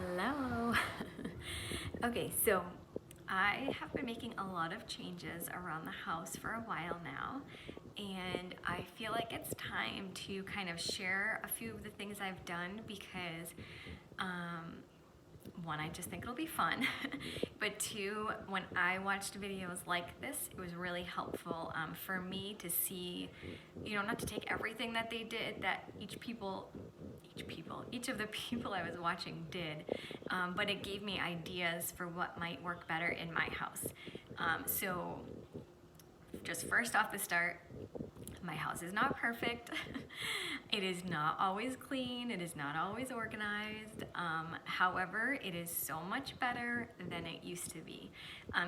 Hello. Okay, so I have been making a lot of changes around the house for a while now, and I feel like it's time to kind of share a few of the things I've done because one, I just think it'll be fun, but two, when I watched videos like this, it was really helpful for me to see, not to take everything that they did, that each of the people I was watching did, but it gave me ideas for what might work better in my house. So just first off the start, my house is not perfect. It is not always clean. It is not always organized. However, it is so much better than it used to be.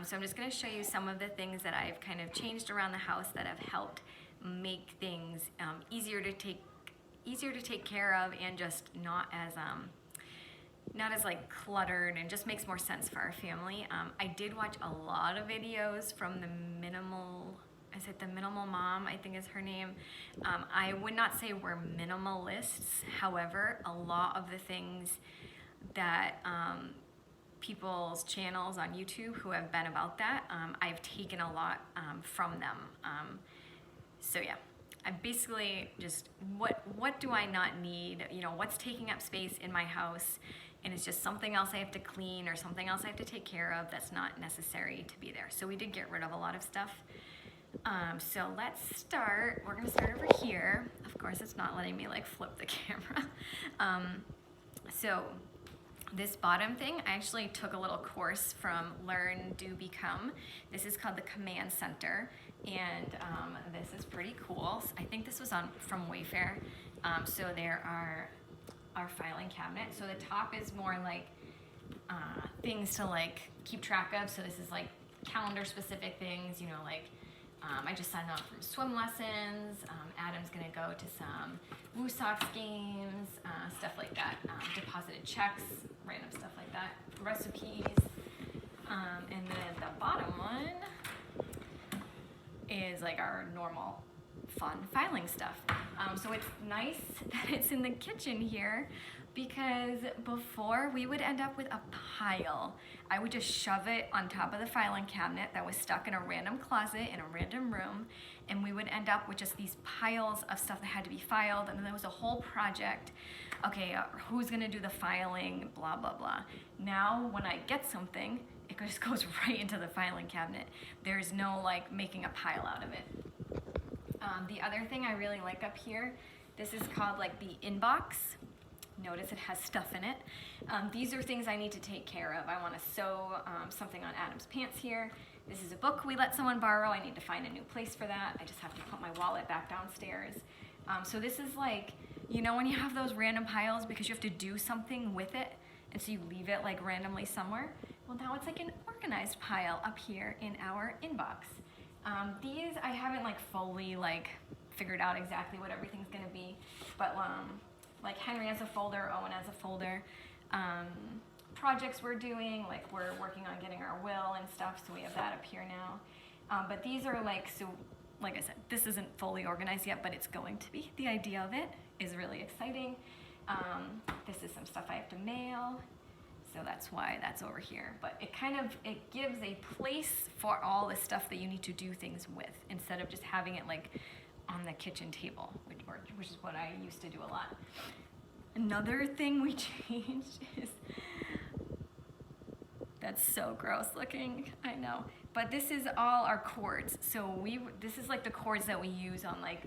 So I'm just going to show you some of the things that I've kind of changed around the house that have helped make things easier to take care of, and just not as like cluttered, and just makes more sense for our family. I did watch a lot of videos from the Minimal Mom, I think is her name. I would not say we're minimalists. However, a lot of the things that people's channels on YouTube who have been about that, I've taken a lot from them. So yeah, I basically just, what do I not need? What's taking up space in my house, and it's just something else I have to clean or something else I have to take care of that's not necessary to be there. So we did get rid of a lot of stuff. So let's start. We're gonna start over here. Of course, it's not letting me like flip the camera. So this bottom thing, I actually took a little course from Learn, Do, Become. This is called the Command Center, and this is pretty cool. I think this was from Wayfair. So there are our filing cabinet. So the top is more like things to like keep track of. So this is like calendar specific things, I just signed up from swim lessons. Adam's gonna go to some Woo Sox games, stuff like that. Deposited checks, random stuff like that. Recipes. And then the bottom one is like our normal fun filing stuff. So it's nice that it's in the kitchen here, because before we would end up with a pile. I would just shove it on top of the filing cabinet that was stuck in a random closet in a random room, and we would end up with just these piles of stuff that had to be filed, and then there was a whole project. Okay, who's gonna do the filing, blah, blah, blah. Now, when I get something, it just goes right into the filing cabinet. There's no like making a pile out of it. The other thing I really like up here, this is called like the inbox. Notice it has stuff in it. These are things I need to take care of. I want to sew something on Adam's pants here. This is a book we let someone borrow. I need to find a new place for that. I just have to put my wallet back downstairs. So this is like, when you have those random piles because you have to do something with it, and so you leave it like randomly somewhere. Well, now it's like an organized pile up here in our inbox. These I haven't like fully like figured out exactly what everything's gonna be, but like Henry has a folder, Owen has a folder. Projects we're doing, like we're working on getting our will and stuff, so we have that up here now. But these are like, so like I said, this isn't fully organized yet, but it's going to be. The idea of it is really exciting. This is some stuff I have to mail, so that's why that's over here. But it gives a place for all the stuff that you need to do things with, instead of just having it like on the kitchen table, which is what I used to do a lot. Another thing we changed is, that's so gross looking, I know. But this is all our cords. So this is like the cords that we use on like,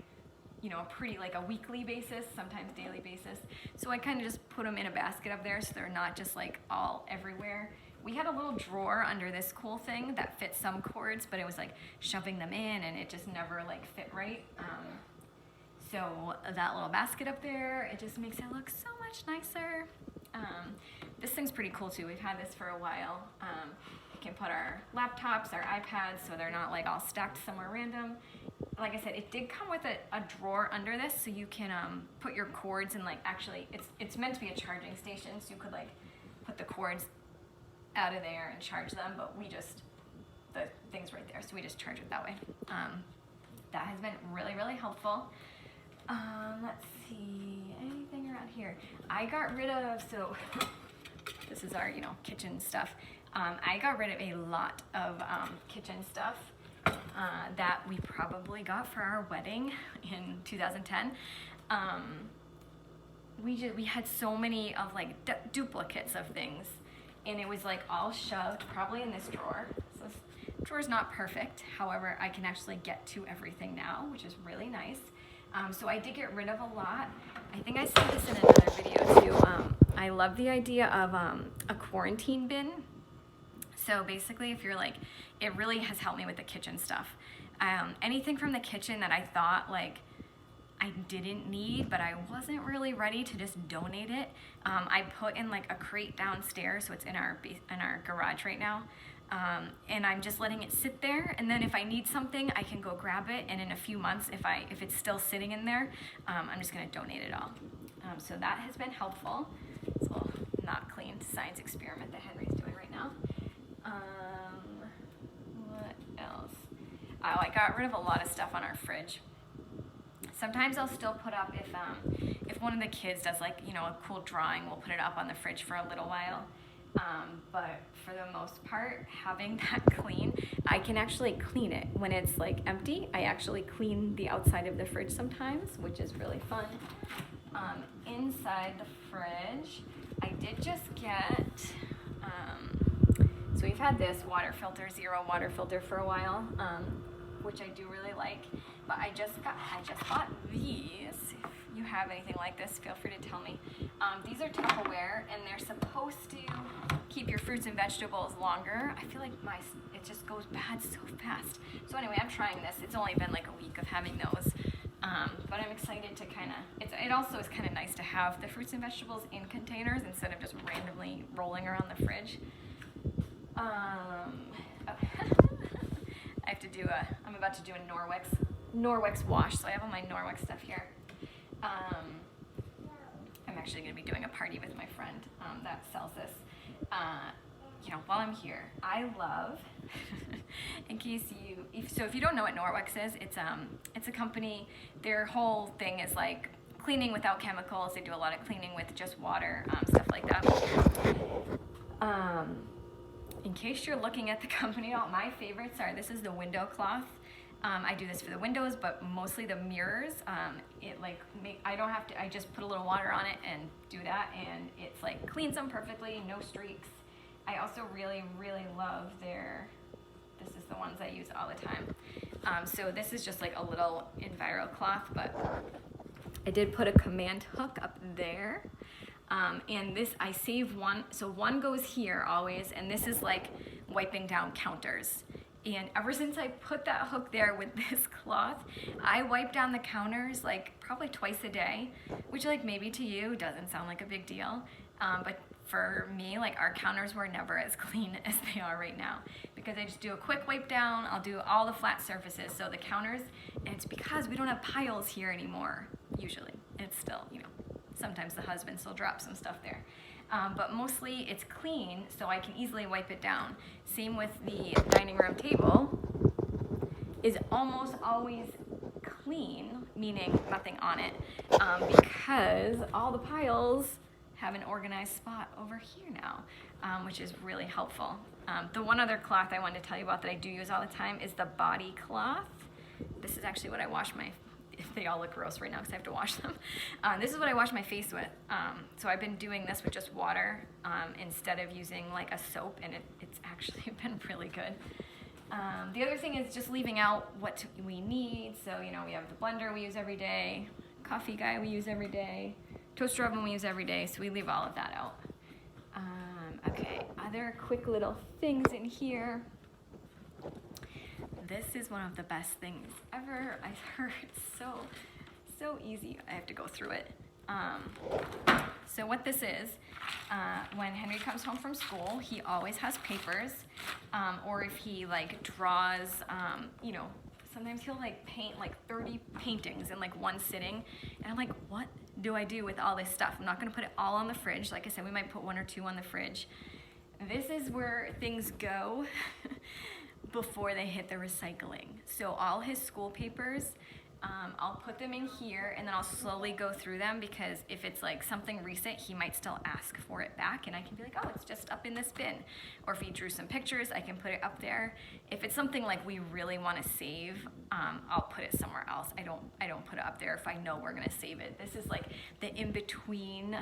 a weekly basis, sometimes daily basis. So I kind of just put them in a basket up there so they're not just like all everywhere. We had a little drawer under this cool thing that fit some cords, but it was like shoving them in and it just never like fit right. So that little basket up there, it just makes it look so much nicer. This thing's pretty cool too. We've had this for a while. We can put our laptops, our iPads, so they're not like all stacked somewhere random. Like I said, it did come with a drawer under this, so you can put your cords in, like, actually, it's meant to be a charging station, so you could like put the cords out of there and charge them, but the thing's right there, so we just charge it that way. That has been really, really helpful. Let's see, anything around here? I got rid of, so This is our, kitchen stuff. I got rid of a lot of kitchen stuff that we probably got for our wedding in 2010. We had so many of like duplicates of things, and it was like all shoved probably in this drawer. So this drawer's not perfect. However, I can actually get to everything now, which is really nice. So I did get rid of a lot. I think I said this in another video too. I love the idea of a quarantine bin. So basically, if you're like, it really has helped me with the kitchen stuff. Anything from the kitchen that I thought like I didn't need, but I wasn't really ready to just donate it. I put in like a crate downstairs, so it's in our garage right now. And I'm just letting it sit there, and then if I need something, I can go grab it. And in a few months, if it's still sitting in there, I'm just gonna donate it all. So that has been helpful. It's a little not clean science experiment that Henry's doing right now. What else? Oh, I got rid of a lot of stuff on our fridge. Sometimes I'll still put up if one of the kids does like a cool drawing, we'll put it up on the fridge for a little while. But for the most part, having that clean, I can actually clean it when it's like empty. I actually clean the outside of the fridge sometimes, which is really fun. Inside the fridge, I did just get. So we've had this water filter, zero water filter for a while, which I do really like. But I just bought these. If you have anything like this, feel free to tell me. These are Tupperware, and they're supposed to keep your fruits and vegetables longer. I feel like it just goes bad so fast. So anyway, I'm trying this. It's only been like a week of having those. But I'm excited to it also is kind of nice to have the fruits and vegetables in containers instead of just randomly rolling around the fridge. I'm about to do a Norwex wash, so I have all my Norwex stuff here. I'm actually going to be doing a party with my friend that sells this. While I'm here, I love, if you don't know what Norwex is, it's a company. Their whole thing is like cleaning without chemicals. They do a lot of cleaning with just water, stuff like that. In case you're looking at the company, my favorites are, this is the window cloth. I do this for the windows, but mostly the mirrors. I just put a little water on it and do that, and it's like cleans them perfectly, no streaks. I also really, really love this is the ones I use all the time. So this is just like a little Enviro cloth, but I did put a command hook up there. And this, I save one, so one goes here always, and this is like wiping down counters. And ever since I put that hook there with this cloth, I wipe down the counters like probably twice a day, which like maybe to you doesn't sound like a big deal. But for me, like our counters were never as clean as they are right now, because I just do a quick wipe down. I'll do all the flat surfaces. So the counters, and it's because we don't have piles here anymore, usually. It's still, sometimes the husband still drops some stuff there. But mostly it's clean, so I can easily wipe it down. Same with the dining room table, is almost always clean, meaning nothing on it, because all the piles have an organized spot over here now, which is really helpful. The one other cloth I wanted to tell you about that I do use all the time is the body cloth. This is actually what I wash they all look gross right now because I have to wash them. This is what I wash my face with. So I've been doing this with just water instead of using like a soap, and it's actually been really good. The other thing is just leaving out what we need. So, we have the blender we use every day, coffee guy we use every day, toaster oven we use every day, so we leave all of that out. Okay, other quick little things in here. This is one of the best things ever. I've heard so easy. I have to go through it. So what this is, when Henry comes home from school, he always has papers, or if he like draws, sometimes he'll like paint like 30 paintings in like one sitting, and I'm like, what do I do with all this stuff? I'm not gonna put it all on the fridge. Like I said, we might put one or two on the fridge. This is where things go before they hit the recycling. So all his school papers, I'll put them in here and then I'll slowly go through them, because if it's like something recent, he might still ask for it back and I can be like, oh, it's just up in this bin. Or if he drew some pictures, I can put it up there. If it's something like we really want to save, I'll put it somewhere else. I don't put it up there if I know we're gonna save it. This is like the in-between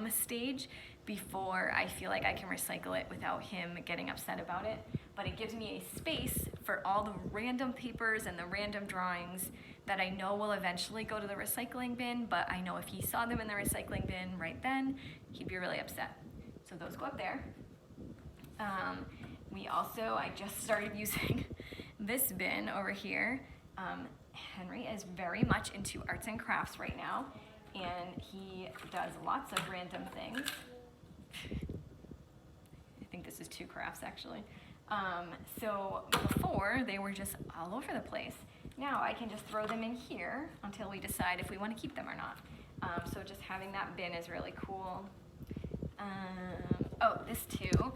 stage before I feel like I can recycle it without him getting upset about it. But it gives me a space for all the random papers and the random drawings that I know will eventually go to the recycling bin, but I know if he saw them in the recycling bin right then, he'd be really upset. So those go up there. I just started using this bin over here. Henry is very much into arts and crafts right now, and he does lots of random things. I think this is 2 crafts actually. So before, they were just all over the place. Now I can just throw them in here until we decide if we want to keep them or not. So just having that bin is really cool. Oh, this too.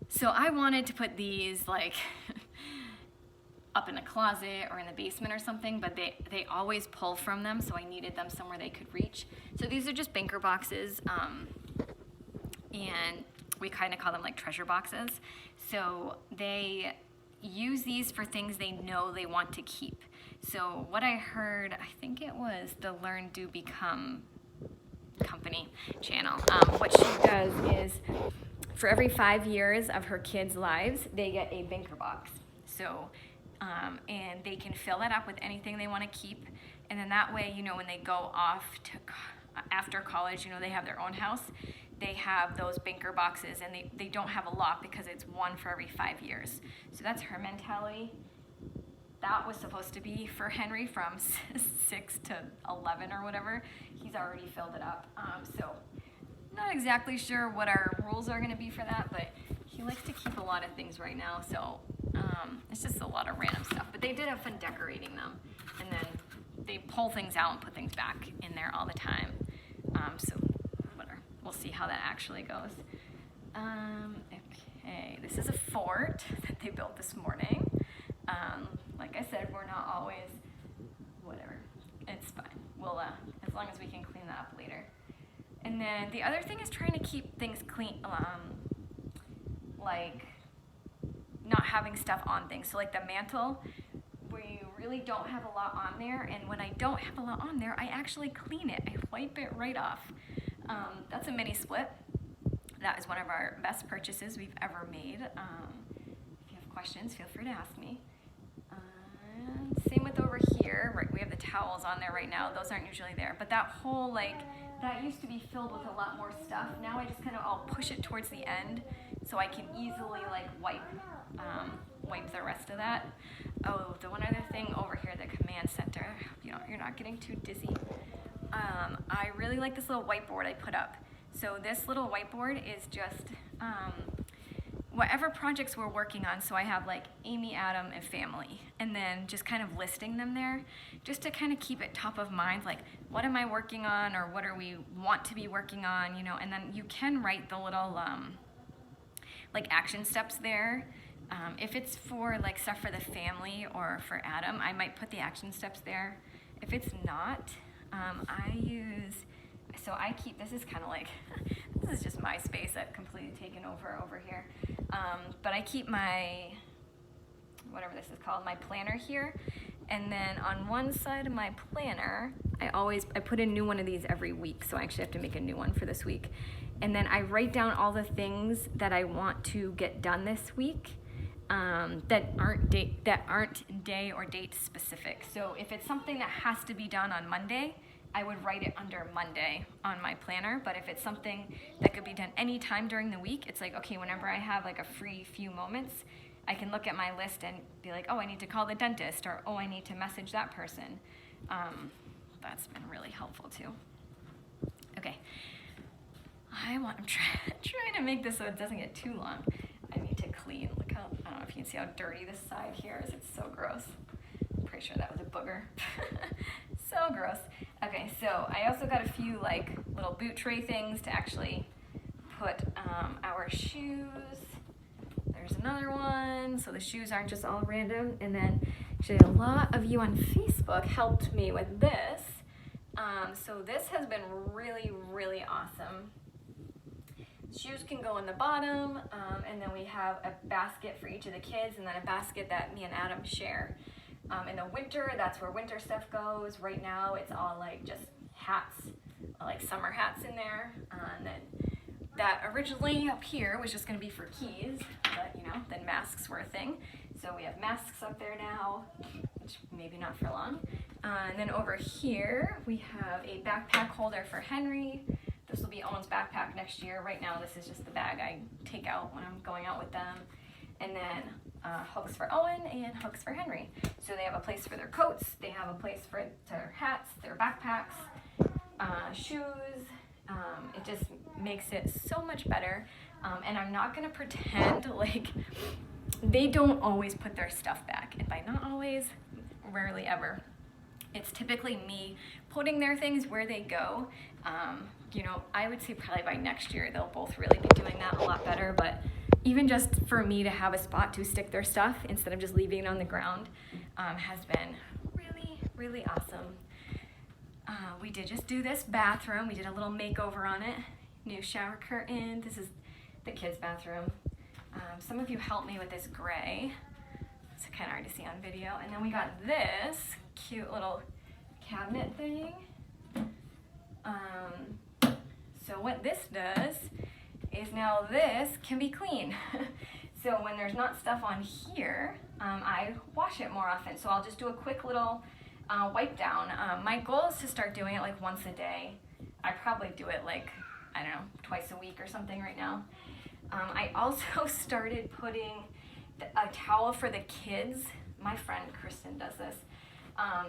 So I wanted to put these like up in a closet or in the basement or something, but they always pull from them, so I needed them somewhere they could reach. So these are just banker boxes, and we kind of call them like treasure boxes. So they use these for things they know they want to keep. So what I heard, I think it was the Learn, Do, Become company channel. What she does is for every 5 years of her kids' lives, they get a banker box. So, and they can fill that up with anything they want to keep. And then that way, you know, when they go off to after college, you know, they have their own house, they have those banker boxes, and they don't have a lot because it's one for every 5 years. So that's her mentality. That was supposed to be for Henry from 6 to 11 or whatever. He's already filled it up. So not exactly sure what our rules are going to be for that, but he likes to keep a lot of things right now. So it's just a lot of random stuff. But they did have fun decorating them. And then they pull things out and put things back in there all the time. So whatever. We'll see how that actually goes. Okay, this is a fort that they built this morning. Like I said, we're not always, whatever, it's fine. We'll, as long as we can clean that up later. And then the other thing is trying to keep things clean, like not having stuff on things. So like the mantle, we really don't have a lot on there, and when I don't have a lot on there, I actually clean it. I wipe it right off. That's a mini split. That is one of our best purchases we've ever made. If you have questions, feel free to ask me. Same with over here, right, we have the towels on there right now. Those aren't usually there, but that whole, like, that used to be filled with a lot more stuff. Now I just kind of, I'll push it towards the end so I can easily like wipe the rest of that. Oh, the one other thing over here, the command center, you know, you're not getting too dizzy. I really like this little whiteboard I put up. So this little whiteboard is just whatever projects we're working on. So I have like Amy, Adam, and family, and then just kind of listing them there just to kind of keep it top of mind, like what am I working on, or what are we want to be working on, you know. And then you can write the little like action steps there. If it's for like stuff for the family or for Adam, I might put the action steps there. If it's not, I keep, this is kind of like, this is just my space I've completely taken over here. But I keep my, whatever this is called, my planner here. And then on one side of my planner, I put a new one of these every week. So I actually have to make a new one for this week. And then I write down all the things that I want to get done this week. That aren't day or date specific. So if it's something that has to be done on Monday, I would write it under Monday on my planner. But if it's something that could be done anytime during the week, it's like, okay, whenever I have like a free few moments, I can look at my list and be like, oh, I need to call the dentist, or oh, I need to message that person. That's been really helpful too. Okay, I'm trying to make this so it doesn't get too long. I need to clean. Look how, I don't know if you can see how dirty this side here is. It's so gross. I'm pretty sure that was a booger. So gross. Okay, so I also got a few like little boot tray things to actually put our shoes. There's another one, so the shoes aren't just all random. And then Actually, a lot of you on Facebook helped me with this. So this has been really, really awesome. Shoes can go in the bottom, and then we have a basket for each of the kids, and then a basket that me and Adam share. In the winter, that's where winter stuff goes. Right now, it's all like just hats, like summer hats in there. And then that originally up here was just going to be for keys, but you know, then masks were a thing. So we have masks up there now, which maybe not for long. And then over here, we have a backpack holder for Henry. This will be Owen's backpack next year. Right now, this is just the bag I take out when I'm going out with them. And then hooks for Owen and hooks for Henry. So they have a place for their coats, they have a place for their hats, their backpacks, shoes. It just makes it so much better. And I'm not gonna pretend like they don't always put their stuff back. And by not always, rarely ever. It's typically me putting their things where they go. You know, I would say probably by next year they'll both really be doing that a lot better, but even just for me to have a spot to stick their stuff instead of just leaving it on the ground has been really, really awesome. We did just do this bathroom. We did a little makeover on it. New shower curtain. This is the kids' bathroom. Some of you helped me with this gray. It's kind of hard to see on video. And then we got this cute little cabinet thing. So what this does is now this can be clean. So when there's not stuff on here, I wash it more often. So I'll just do a quick little wipe down. My goal is to start doing it like once a day. I probably do it like, I don't know, twice a week or something right now. I also started putting a towel for the kids. My friend Kristen does this.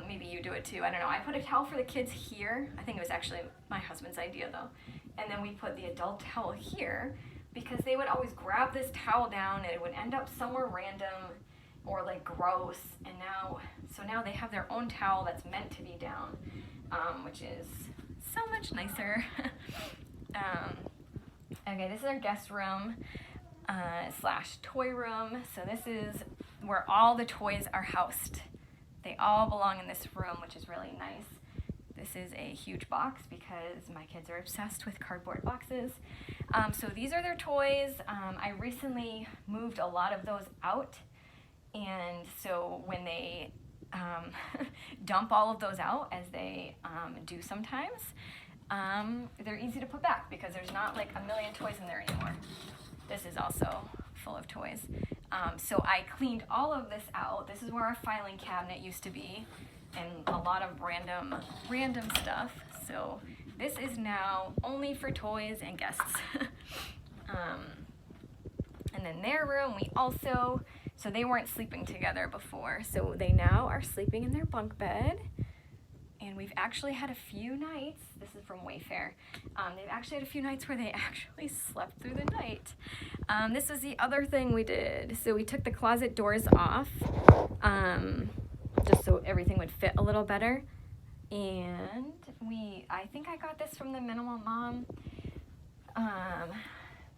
Maybe you do it too, I don't know. I put a towel for the kids here. I think it was actually my husband's idea though. And then we put the adult towel here because they would always grab this towel down and it would end up somewhere random or like gross. And now they have their own towel that's meant to be down, which is so much nicer. Okay, this is our guest room / toy room. So this is where all the toys are housed. They all belong in this room, which is really nice. This is a huge box because my kids are obsessed with cardboard boxes. So these are their toys. I recently moved a lot of those out. And so when they dump all of those out, as they do sometimes, they're easy to put back because there's not like a million toys in there anymore. This is also full of toys. So I cleaned all of this out. This is where our filing cabinet used to be and a lot of random stuff. So this is now only for toys and guests. And then their room, so they weren't sleeping together before. So they now are sleeping in their bunk bed. And we've actually had a few nights, this is from Wayfair, they've actually had a few nights where they actually slept through the night. This was the other thing we did. So we took the closet doors off, just so everything would fit a little better. And I think I got this from the Minimal Mom.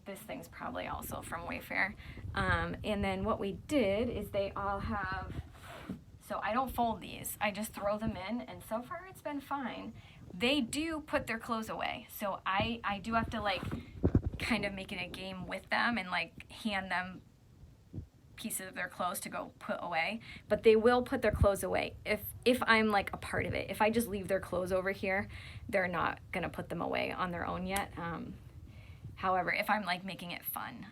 This thing's probably also from Wayfair. And then what we did is they all have, so I don't fold these, I just throw them in, and so far it's been fine. They do put their clothes away, so I do have to like kind of make it a game with them and like hand them pieces of their clothes to go put away, but they will put their clothes away if I'm like a part of it. If I just leave their clothes over here, they're not gonna put them away on their own yet. However, if I'm like making it fun,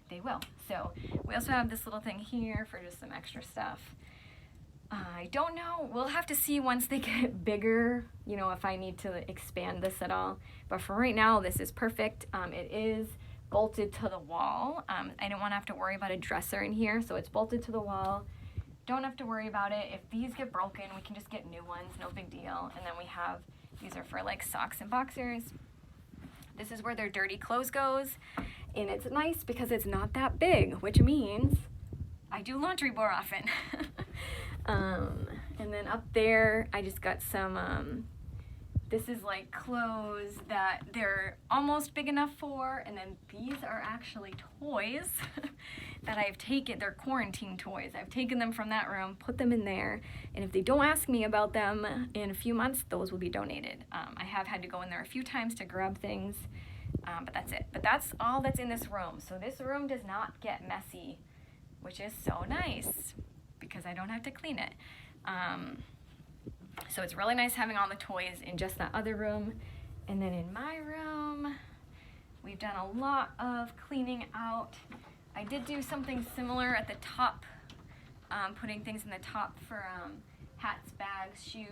they will. So we also have this little thing here for just some extra stuff. I don't know, we'll have to see once they get bigger, you know, if I need to expand this at all. But for right now, this is perfect. It is bolted to the wall. I didn't want to have to worry about a dresser in here, so it's bolted to the wall. Don't have to worry about it. If these get broken, we can just get new ones, no big deal. And then we have, these are for like socks and boxers. This is where their dirty clothes goes. And it's nice because it's not that big, which means I do laundry more often. And then up there, I just got some, This is like clothes that they're almost big enough for, and then these are actually toys that I've taken. They're quarantine toys. I've taken them from that room, put them in there, and if they don't ask me about them in a few months, those will be donated. I have had to go in there a few times to grab things, but that's it. But that's all that's in this room. So this room does not get messy, which is so nice because I don't have to clean it. So it's really nice having all the toys in just that other room. And then in my room, we've done a lot of cleaning out. I did do something similar at the top, putting things in the top for hats, bags, shoes.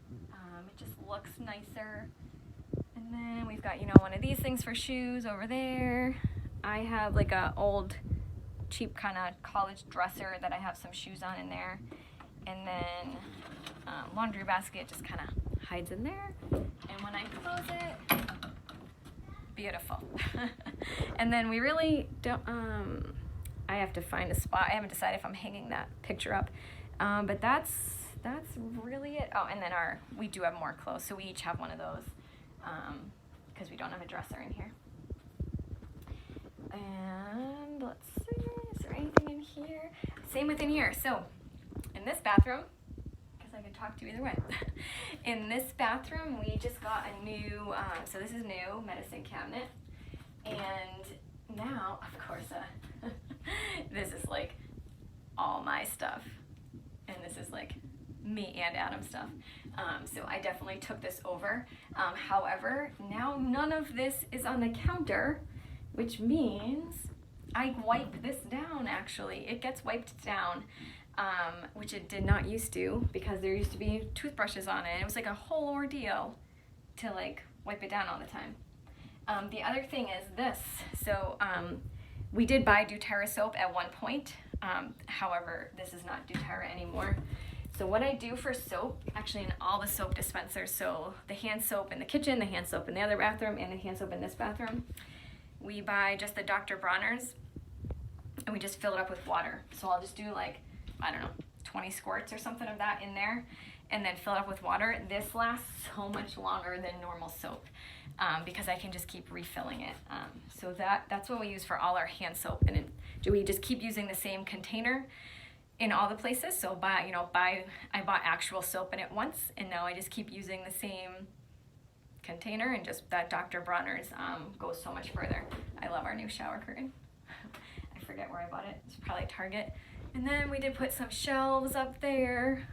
It just looks nicer. And then we've got, one of these things for shoes over there. I have like a old, cheap kind of college dresser that I have some shoes on in there. And then laundry basket just kind of hides in there. And when I close it, beautiful. And then we really don't, I have to find a spot. I haven't decided if I'm hanging that picture up. But that's really it. Oh, and then we do have more clothes. So we each have one of those because we don't have a dresser in here. And let's see, is there anything in here? Same within here. So in this bathroom, because I could talk to you either way. In this bathroom, we just got a new, so this is new, medicine cabinet. And now, of course, this is like all my stuff. And this is like me and Adam's stuff. So I definitely took this over. However, now none of this is on the counter, which means I wipe this down actually. It gets wiped down. Which it did not used to because there used to be toothbrushes on it. It was like a whole ordeal to like wipe it down all the time. The other thing is this. So we did buy doTERRA soap at one point. However, this is not doTERRA anymore. So what I do for soap, actually in all the soap dispensers, so the hand soap in the kitchen, the hand soap in the other bathroom, and the hand soap in this bathroom, we buy just the Dr. Bronner's and we just fill it up with water. So I'll just do like, I don't know, 20 squirts or something of that in there and then fill it up with water. This lasts so much longer than normal soap because I can just keep refilling it. So that's what we use for all our hand soap. And we just keep using the same container in all the places. So I bought actual soap in it once and now I just keep using the same container and just that Dr. Bronner's goes so much further. I love our new shower curtain. I forget where I bought it. It's probably Target. And then we did put some shelves up there.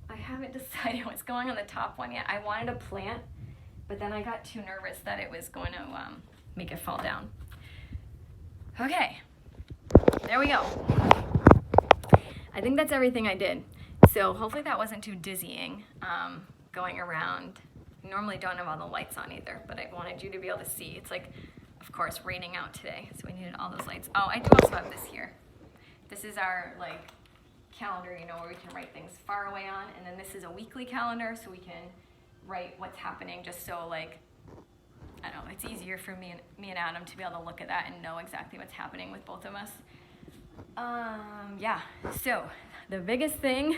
I haven't decided what's going on the top one yet. I wanted a plant, but then I got too nervous that it was going to make it fall down. Okay, there we go. I think that's everything I did. So hopefully that wasn't too dizzying going around. I normally don't have all the lights on either, but I wanted you to be able to see. It's like, of course, raining out today, so we needed all those lights. Oh, I do also have this here. This is our like calendar, where we can write things far away on, and then this is a weekly calendar, so we can write what's happening, just so like, I don't know, it's easier for me and Adam to be able to look at that and know exactly what's happening with both of us. Yeah, so the biggest thing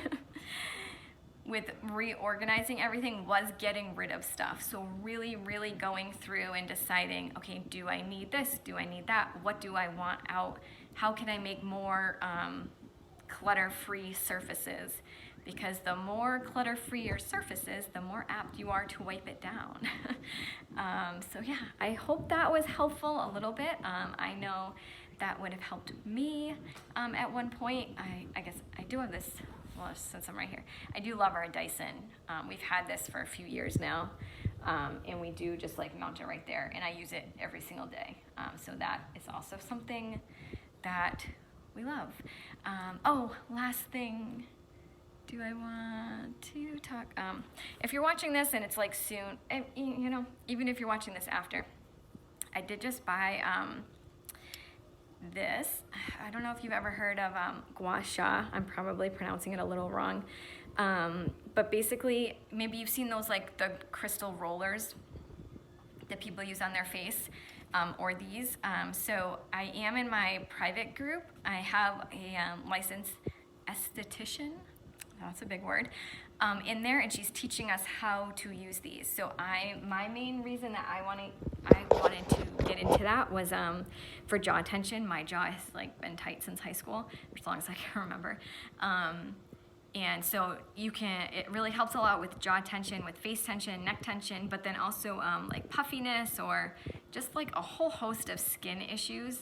with reorganizing everything was getting rid of stuff. So really, really going through and deciding, okay, do I need this? Do I need that? What do I want out? How can I make more clutter-free surfaces? Because the more clutter-free your surfaces, the more apt you are to wipe it down. So yeah, I hope that was helpful a little bit. I know that would have helped me at one point. I guess I do have this, well, since I'm right here, I do love our Dyson. We've had this for a few years now, and we do just like mount it right there, and I use it every single day. So that is also something that we love. Oh, last thing, do I want to talk? If you're watching this and it's like soon, even if you're watching this after, I did just buy this. I don't know if you've ever heard of gua sha. I'm probably pronouncing it a little wrong. But basically, maybe you've seen those like the crystal rollers that people use on their face, or these. So I am in my private group. I have a licensed esthetician. That's a big word. in there, and she's teaching us how to use these. So my main reason that I wanted to get into that was for jaw tension. My jaw has like been tight since high school, for as long as I can remember. And so it really helps a lot with jaw tension, with face tension, neck tension, but then also like puffiness or just like a whole host of skin issues,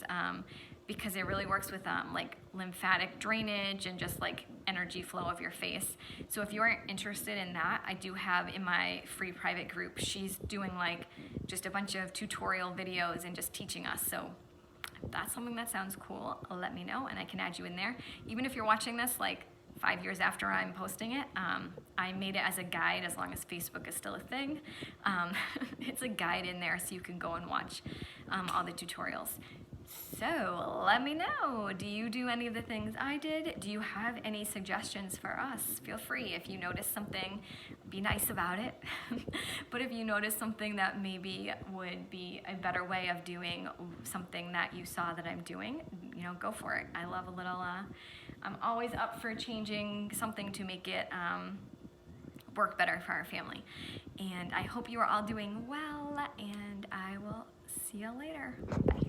because it really works with like lymphatic drainage and just like energy flow of your face. So if you are interested in that, I do have in my free private group, she's doing like just a bunch of tutorial videos and just teaching us. So if that's something that sounds cool, let me know and I can add you in there. Even if you're watching this like 5 years after I'm posting it, I made it as a guide as long as Facebook is still a thing. It's a guide in there so you can go and watch all the tutorials. So let me know, do you do any of the things I did? Do you have any suggestions for us? Feel free. If you notice something, be nice about it. But if you notice something that maybe would be a better way of doing something that you saw that I'm doing, go for it. I love a little, I'm always up for changing something to make it work better for our family. And I hope you are all doing well, and I will see you later. Bye.